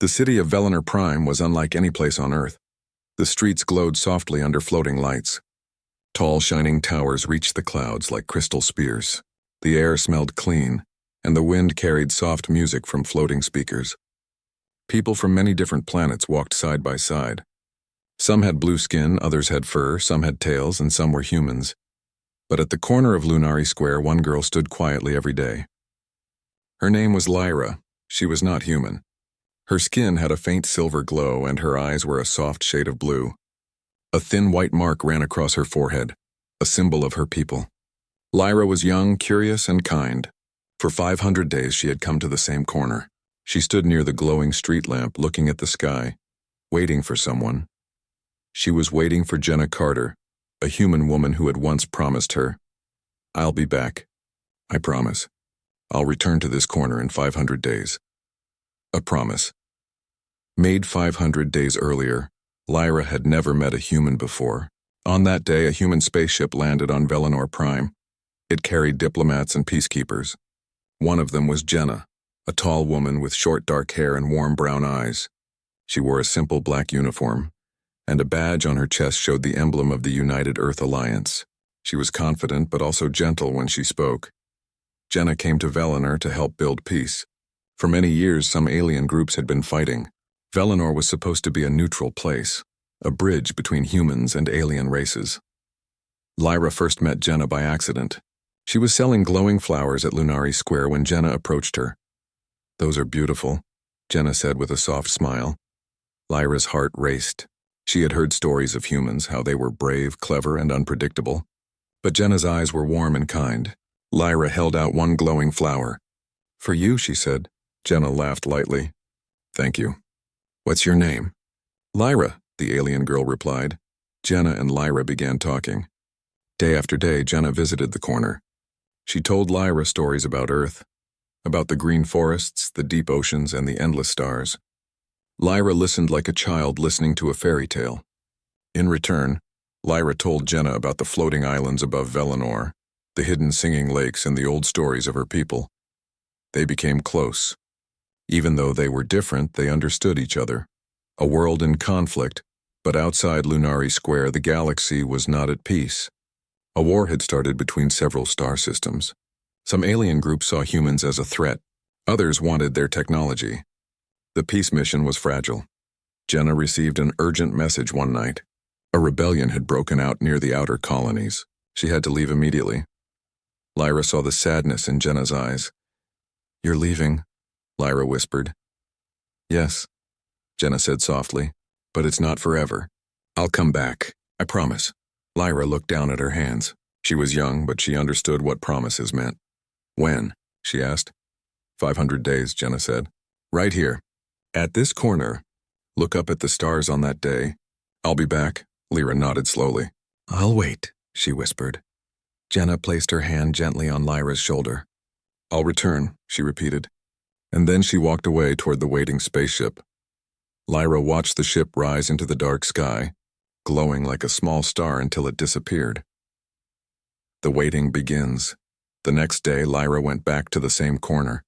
The city of Velinor Prime was unlike any place on Earth. The streets glowed softly under floating lights. Tall, shining towers reached the clouds like crystal spears. The air smelled clean, and the wind carried soft music from floating speakers. People from many different planets walked side by side. Some had blue skin, others had fur, some had tails, and some were humans. But at the corner of Lunari Square, one girl stood quietly every day. Her name was Lyra. She was not human. Her skin had a faint silver glow, and her eyes were a soft shade of blue. A thin white mark ran across her forehead, a symbol of her people. Lyra was young, curious, and kind. For 500 days she had come to the same corner. She stood near the glowing street lamp, looking at the sky, waiting for someone. She was waiting for Jenna Carter, a human woman who had once promised her, "I'll be back. I promise. I'll return to this corner in 500 days. A promise. Made 500 days earlier, Lyra had never met a human before. On that day, a human spaceship landed on Velinor Prime. It carried diplomats and peacekeepers. One of them was Jenna, a tall woman with short dark hair and warm brown eyes. She wore a simple black uniform, and a badge on her chest showed the emblem of the United Earth Alliance. She was confident but also gentle when she spoke. Jenna came to Velinor to help build peace. For many years, some alien groups had been fighting. Velinor was supposed to be a neutral place, a bridge between humans and alien races. Lyra first met Jenna by accident. She was selling glowing flowers at Lunari Square when Jenna approached her. "Those are beautiful," Jenna said with a soft smile. Lyra's heart raced. She had heard stories of humans, how they were brave, clever, and unpredictable. But Jenna's eyes were warm and kind. Lyra held out one glowing flower. "For you," she said. Jenna laughed lightly. "Thank you. What's your name?" "Lyra," the alien girl replied. Jenna and Lyra began talking. Day after day, Jenna visited the corner. She told Lyra stories about Earth, about the green forests, the deep oceans, and the endless stars. Lyra listened like a child listening to a fairy tale. In return, Lyra told Jenna about the floating islands above Velinor, the hidden singing lakes, and the old stories of her people. They became close. Even though they were different, they understood each other. A world in conflict, but outside Lunari Square, the galaxy was not at peace. A war had started between several star systems. Some alien groups saw humans as a threat. Others wanted their technology. The peace mission was fragile. Jenna received an urgent message one night. A rebellion had broken out near the outer colonies. She had to leave immediately. Lyra saw the sadness in Jenna's eyes. "You're leaving," Lyra whispered. "Yes," Jenna said softly, "but it's not forever. I'll come back, I promise." Lyra looked down at her hands. She was young, but she understood what promises meant. "When?" she asked. 500 days, Jenna said. "Right here. At this corner. Look up at the stars on that day. I'll be back." Lyra nodded slowly. "I'll wait," she whispered. Jenna placed her hand gently on Lyra's shoulder. "I'll return," she repeated. And then she walked away toward the waiting spaceship. Lyra watched the ship rise into the dark sky, glowing like a small star until it disappeared. The waiting begins. The next day, Lyra went back to the same corner.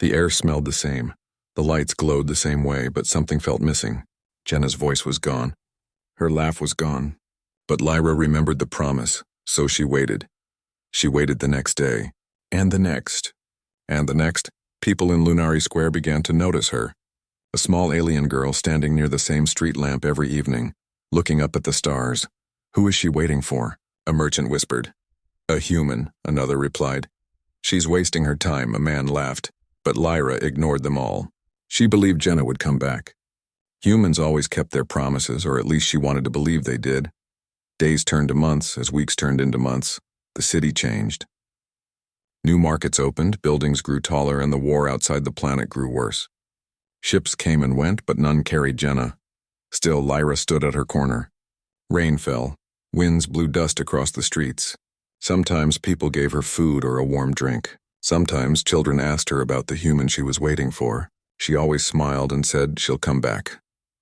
The air smelled the same. The lights glowed the same way, but something felt missing. Jenna's voice was gone. Her laugh was gone. But Lyra remembered the promise, so she waited. She waited the next day, and the next, and the next. People in Lunari Square began to notice her. A small alien girl standing near the same street lamp every evening, looking up at the stars. "Who is she waiting for?" a merchant whispered. "A human," another replied. "She's wasting her time," a man laughed. But Lyra ignored them all. She believed Jenna would come back. Humans always kept their promises, or at least she wanted to believe they did. Days turned to months, as weeks turned into months. The city changed. New markets opened, buildings grew taller, and the war outside the planet grew worse. Ships came and went, but none carried Jenna. Still, Lyra stood at her corner. Rain fell. Winds blew dust across the streets. Sometimes people gave her food or a warm drink. Sometimes children asked her about the human she was waiting for. She always smiled and said she'll come back.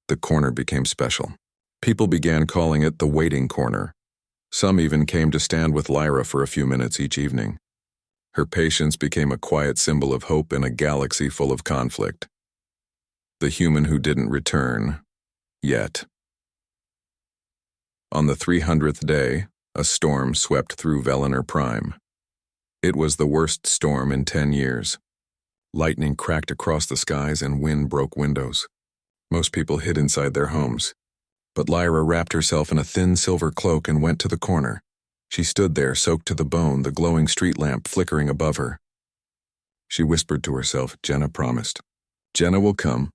The corner became special. People began calling it the waiting corner. Some even came to stand with Lyra for a few minutes each evening. Her patience became a quiet symbol of hope in a galaxy full of conflict. The human who didn't return. Yet. On the 300th day, a storm swept through Velinor Prime. It was the worst storm in 10 years. Lightning cracked across the skies and wind broke windows. Most people hid inside their homes. But Lyra wrapped herself in a thin silver cloak and went to the corner. She stood there, soaked to the bone, the glowing street lamp flickering above her. She whispered to herself, Jenna promised. Jenna will come.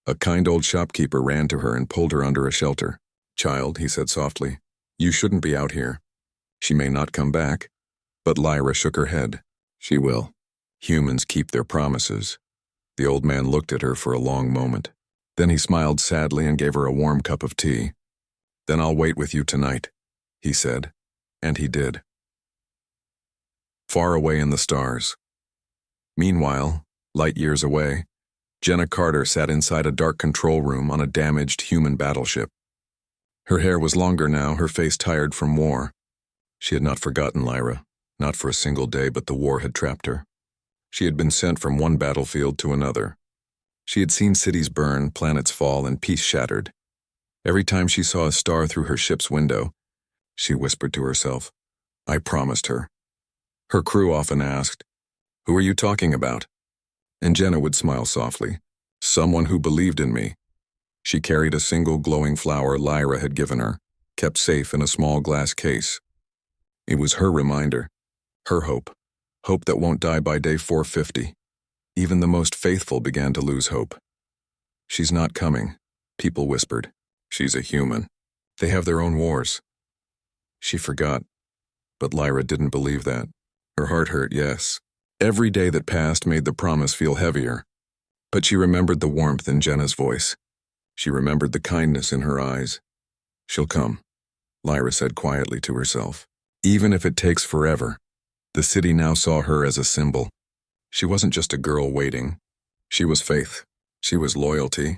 A kind old shopkeeper ran to her and pulled her under a shelter. Child, he said softly, you shouldn't be out here. She may not come back. But Lyra shook her head. She will. Humans keep their promises. The old man looked at her for a long moment. Then he smiled sadly and gave her a warm cup of tea. Then I'll wait with you tonight, he said. And he did. Far away in the stars. Meanwhile, light years away, Jenna Carter sat inside a dark control room on a damaged human battleship. Her hair was longer now, her face tired from war. She had not forgotten Lyra, not for a single day, but the war had trapped her. She had been sent from one battlefield to another. She had seen cities burn, planets fall, and peace shattered. Every time she saw a star through her ship's window, she whispered to herself, I promised her. Her crew often asked, who are you talking about? And Jenna would smile softly, someone who believed in me. She carried a single glowing flower Lyra had given her, kept safe in a small glass case. It was her reminder, her hope that won't die by day 450. Even the most faithful began to lose hope. She's not coming, people whispered. She's a human. They have their own wars. She forgot, but Lyra didn't believe that. Her heart hurt, yes. Every day that passed made the promise feel heavier. But she remembered the warmth in Jenna's voice. She remembered the kindness in her eyes. She'll come, Lyra said quietly to herself. Even if it takes forever. The city now saw her as a symbol. She wasn't just a girl waiting. She was faith. She was loyalty.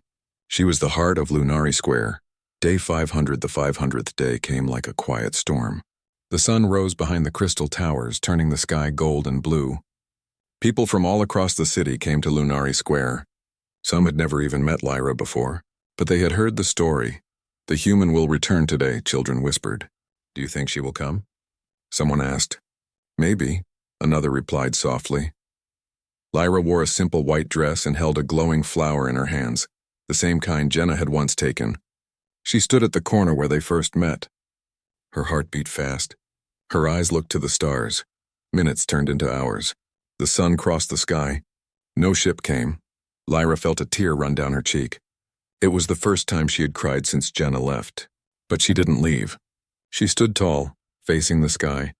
She was the heart of Lunari Square. Day 500, the 500th day, came like a quiet storm. The sun rose behind the crystal towers, turning the sky gold and blue. People from all across the city came to Lunari Square. Some had never even met Lyra before, but they had heard the story. The human will return today, children whispered. Do you think she will come? Someone asked. Maybe, another replied softly. Lyra wore a simple white dress and held a glowing flower in her hands, the same kind Jenna had once taken. She stood at the corner where they first met. Her heart beat fast. Her eyes looked to the stars. Minutes turned into hours. The sun crossed the sky. No ship came. Lyra felt a tear run down her cheek. It was the first time she had cried since Jenna left. But she didn't leave. She stood tall, facing the sky.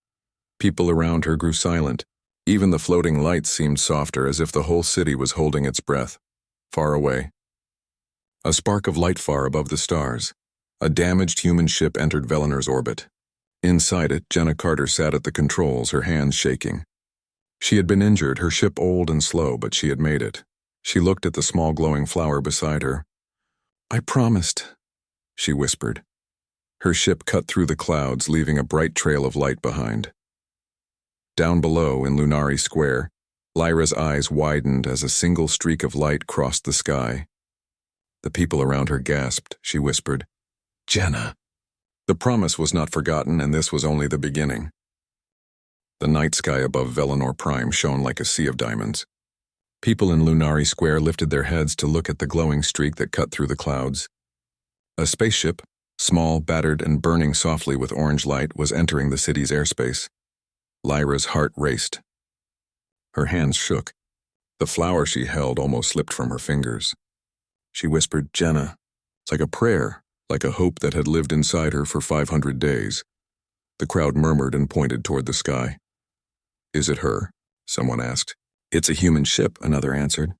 People around her grew silent. Even the floating lights seemed softer, as if the whole city was holding its breath. Far away. A spark of light far above the stars. A damaged human ship entered Velinor's orbit. Inside it, Jenna Carter sat at the controls, her hands shaking. She had been injured, her ship old and slow, but she had made it. She looked at the small glowing flower beside her. I promised, she whispered. Her ship cut through the clouds, leaving a bright trail of light behind. Down below, in Lunari Square, Lyra's eyes widened as a single streak of light crossed the sky. The people around her gasped. She whispered, Jenna. The promise was not forgotten, and this was only the beginning. The night sky above Velinor Prime shone like a sea of diamonds. People in Lunari Square lifted their heads to look at the glowing streak that cut through the clouds. A spaceship, small, battered, and burning softly with orange light, was entering the city's airspace. Lyra's heart raced. Her hands shook. The flower she held almost slipped from her fingers. She whispered, Jenna. It's like a prayer, like a hope that had lived inside her for 500 days. The crowd murmured and pointed toward the sky. Is it her? Someone asked. It's a human ship, another answered.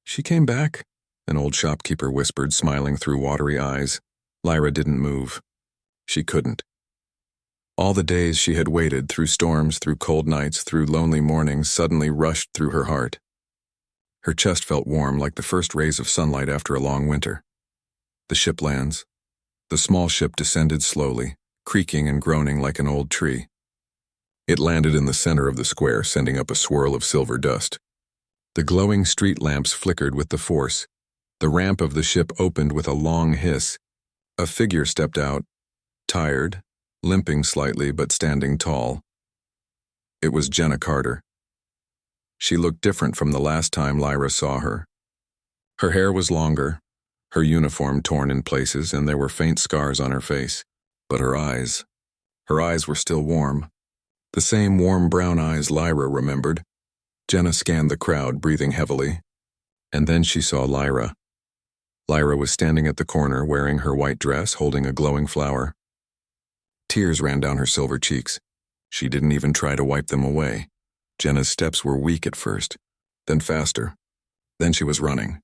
She came back, an old shopkeeper whispered, smiling through watery eyes. Lyra didn't move. She couldn't. All the days she had waited, through storms, through cold nights, through lonely mornings, suddenly rushed through her heart. Her chest felt warm like the first rays of sunlight after a long winter. The ship lands. The small ship descended slowly, creaking and groaning like an old tree. It landed in the center of the square, sending up a swirl of silver dust. The glowing street lamps flickered with the force. The ramp of the ship opened with a long hiss. A figure stepped out, tired, limping slightly but standing tall. It was Jenna Carter. She looked different from the last time Lyra saw her. Her hair was longer, her uniform torn in places, and there were faint scars on her face. But her eyes were still warm. The same warm brown eyes Lyra remembered. Jenna scanned the crowd, breathing heavily. And then she saw Lyra. Lyra was standing at the corner, wearing her white dress, holding a glowing flower. Tears ran down her silver cheeks. She didn't even try to wipe them away. Jenna's steps were weak at first, then faster. Then she was running.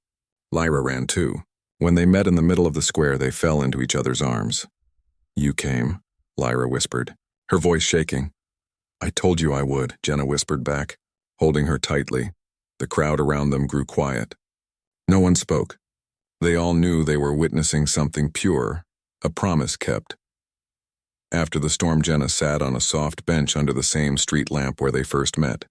Lyra ran too. When they met in the middle of the square, they fell into each other's arms. "You came," Lyra whispered, her voice shaking. "I told you I would," Jenna whispered back, holding her tightly. The crowd around them grew quiet. No one spoke. They all knew they were witnessing something pure, a promise kept. After the storm, Jenna sat on a soft bench under the same street lamp where they first met.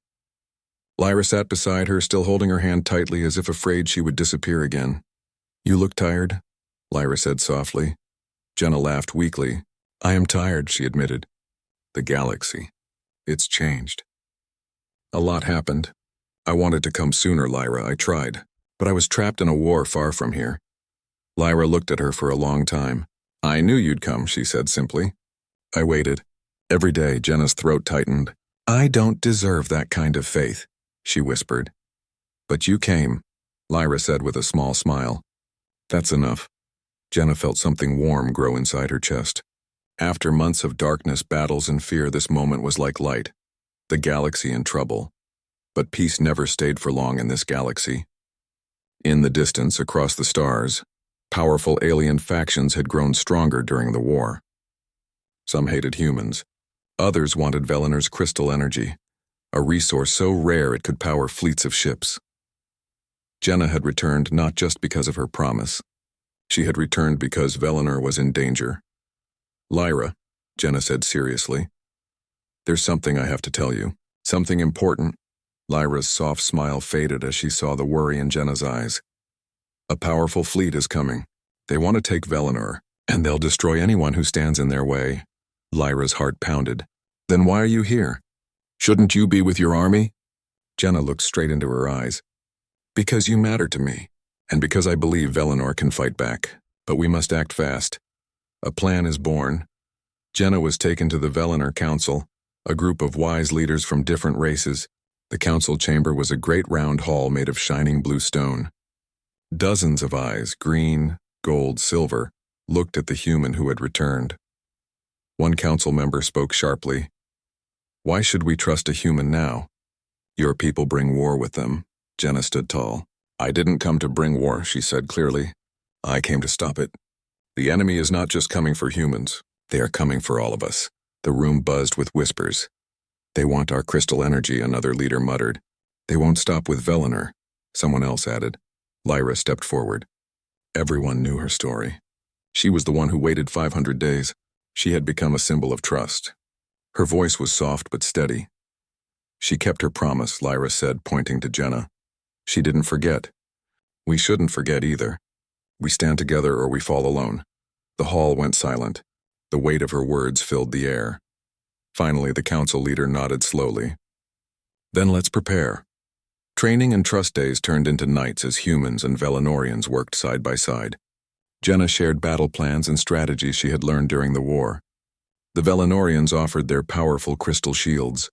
Lyra sat beside her, still holding her hand tightly as if afraid she would disappear again. "You look tired," Lyra said softly. Jenna laughed weakly. "I am tired," she admitted. "The galaxy. It's changed. A lot happened. I wanted to come sooner, Lyra. I tried. But I was trapped in a war far from here." Lyra looked at her for a long time. "I knew you'd come," she said simply. "I waited. Every day," Jenna's throat tightened. "I don't deserve that kind of faith," she whispered. "But you came," Lyra said with a small smile. "That's enough." Jenna felt something warm grow inside her chest. After months of darkness, battles, and fear, this moment was like light. The galaxy in trouble. But peace never stayed for long in this galaxy. In the distance, across the stars, powerful alien factions had grown stronger during the war. Some hated humans. Others wanted Velinor's crystal energy, a resource so rare it could power fleets of ships. Jenna had returned not just because of her promise. She had returned because Velinor was in danger. "Lyra," Jenna said seriously, "there's something I have to tell you. Something important." Lyra's soft smile faded as she saw the worry in Jenna's eyes. "A powerful fleet is coming. They want to take Velinor, and they'll destroy anyone who stands in their way." Lyra's heart pounded. "Then why are you here? Shouldn't you be with your army?" Jenna looked straight into her eyes. "Because you matter to me, and because I believe Velinor can fight back. But we must act fast. A plan is born." Jenna was taken to the Velinor Council, a group of wise leaders from different races. The council chamber was a great round hall made of shining blue stone. Dozens of eyes, green, gold, silver, looked at the human who had returned. One council member spoke sharply. "Why should we trust a human now? Your people bring war with them." Jenna stood tall. "I didn't come to bring war," she said clearly. "I came to stop it. The enemy is not just coming for humans. They are coming for all of us." The room buzzed with whispers. "They want our crystal energy," another leader muttered. "They won't stop with Velinor," someone else added. Lyra stepped forward. Everyone knew her story. She was the one who waited 500 days. She had become a symbol of trust. Her voice was soft but steady. "She kept her promise," Lyra said, pointing to Jenna. "She didn't forget. We shouldn't forget either. We stand together or we fall alone." The hall went silent. The weight of her words filled the air. Finally, the council leader nodded slowly. "Then let's prepare." Training and trust days turned into nights as humans and Velinorians worked side by side. Jenna shared battle plans and strategies she had learned during the war. The Velinorians offered their powerful crystal shields,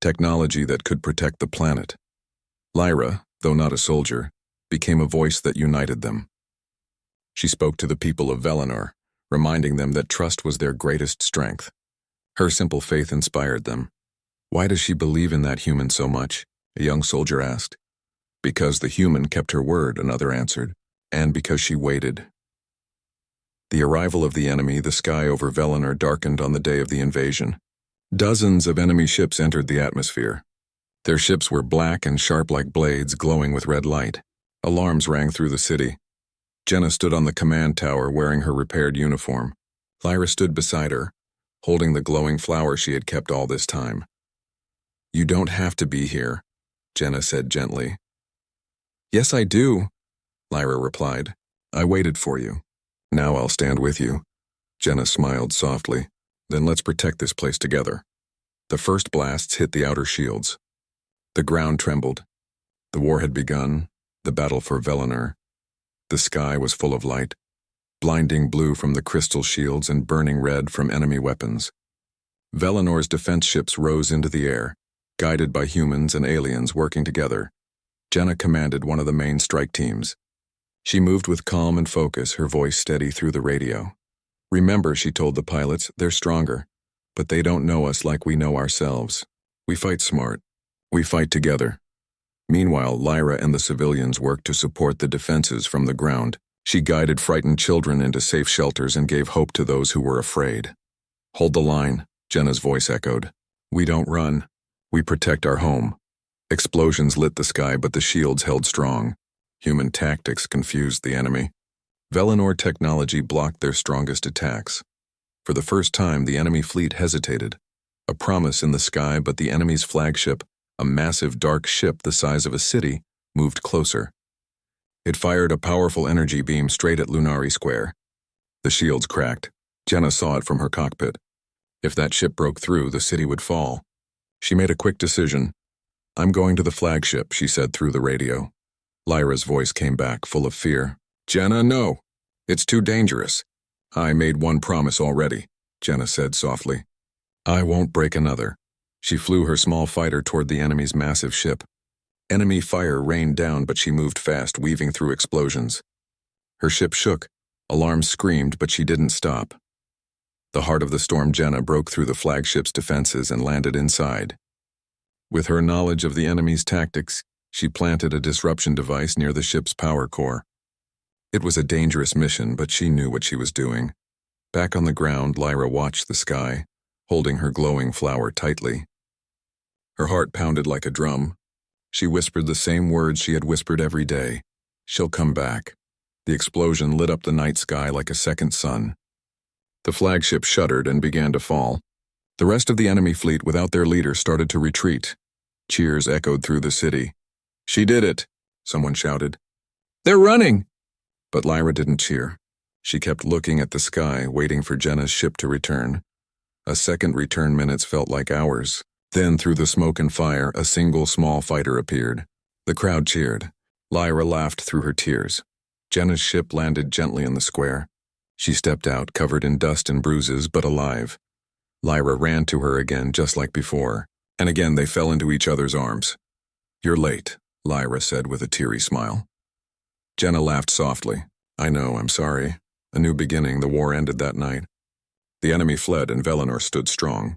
technology that could protect the planet. Lyra, though not a soldier, became a voice that united them. She spoke to the people of Velinor, reminding them that trust was their greatest strength. Her simple faith inspired them. "Why does she believe in that human so much?" a young soldier asked. "Because the human kept her word," another answered, "and because she waited." The arrival of the enemy, the sky over Velinor darkened on the day of the invasion. Dozens of enemy ships entered the atmosphere. Their ships were black and sharp like blades, glowing with red light. Alarms rang through the city. Jenna stood on the command tower wearing her repaired uniform. Lyra stood beside her, holding the glowing flower she had kept all this time. "You don't have to be here," Jenna said gently. "Yes, I do." Lyra replied. I waited for you. Now I'll stand with you. Jenna smiled softly. Then let's protect this place together. The first blasts hit the outer shields. The ground trembled. The war had begun, the battle for Velinor. The sky was full of light, blinding blue from the crystal shields and burning red from enemy weapons. Velinor's defense ships rose into the air, guided by humans and aliens working together. Jenna commanded one of the main strike teams. She moved with calm and focus, her voice steady through the radio. Remember, she told the pilots, they're stronger, but they don't know us like we know ourselves. We fight smart. We fight together. Meanwhile, Lyra and the civilians worked to support the defenses from the ground. She guided frightened children into safe shelters and gave hope to those who were afraid. Hold the line, Jenna's voice echoed. We don't run. We protect our home. Explosions lit the sky, but the shields held strong. Human tactics confused the enemy. Velinor technology blocked their strongest attacks. For the first time, the enemy fleet hesitated. A promise in the sky, but the enemy's flagship, a massive dark ship the size of a city, moved closer. It fired a powerful energy beam straight at Lunari Square. The shields cracked. Jenna saw it from her cockpit. If that ship broke through, the city would fall. She made a quick decision. I'm going to the flagship, she said through the radio. Lyra's voice came back, full of fear. Jenna, no. It's too dangerous. I made one promise already, Jenna said softly. I won't break another. She flew her small fighter toward the enemy's massive ship. Enemy fire rained down, but she moved fast, weaving through explosions. Her ship shook. Alarms screamed, but she didn't stop. The heart of the storm, Jenna broke through the flagship's defenses and landed inside. With her knowledge of the enemy's tactics, she planted a disruption device near the ship's power core. It was a dangerous mission, but she knew what she was doing. Back on the ground, Lyra watched the sky, holding her glowing flower tightly. Her heart pounded like a drum. She whispered the same words she had whispered every day. She'll come back. The explosion lit up the night sky like a second sun. The flagship shuddered and began to fall. The rest of the enemy fleet, without their leader, started to retreat. Cheers echoed through the city. She did it, someone shouted. They're running! But Lyra didn't cheer. She kept looking at the sky, waiting for Jenna's ship to return. A second return minutes felt like hours. Then, through the smoke and fire, a single small fighter appeared. The crowd cheered. Lyra laughed through her tears. Jenna's ship landed gently in the square. She stepped out, covered in dust and bruises, but alive. Lyra ran to her again, just like before, and again they fell into each other's arms. You're late, Lyra said with a teary smile. Jenna laughed softly. I know, I'm sorry. A new beginning, the war ended that night. The enemy fled and Velinor stood strong.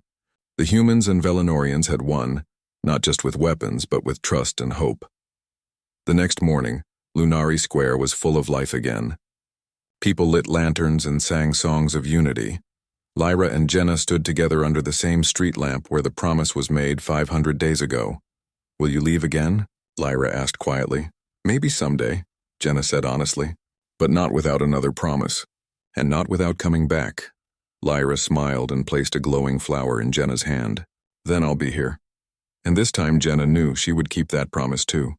The humans and Velinorians had won, not just with weapons, but with trust and hope. The next morning, Lunari Square was full of life again. People lit lanterns and sang songs of unity. Lyra and Jenna stood together under the same street lamp where the promise was made 500 days ago. Will you leave again? Lyra asked quietly. Maybe someday, Jenna said honestly, but not without another promise, and not without coming back. Lyra smiled and placed a glowing flower in Jenna's hand. Then I'll be here. And this time Jenna knew she would keep that promise too.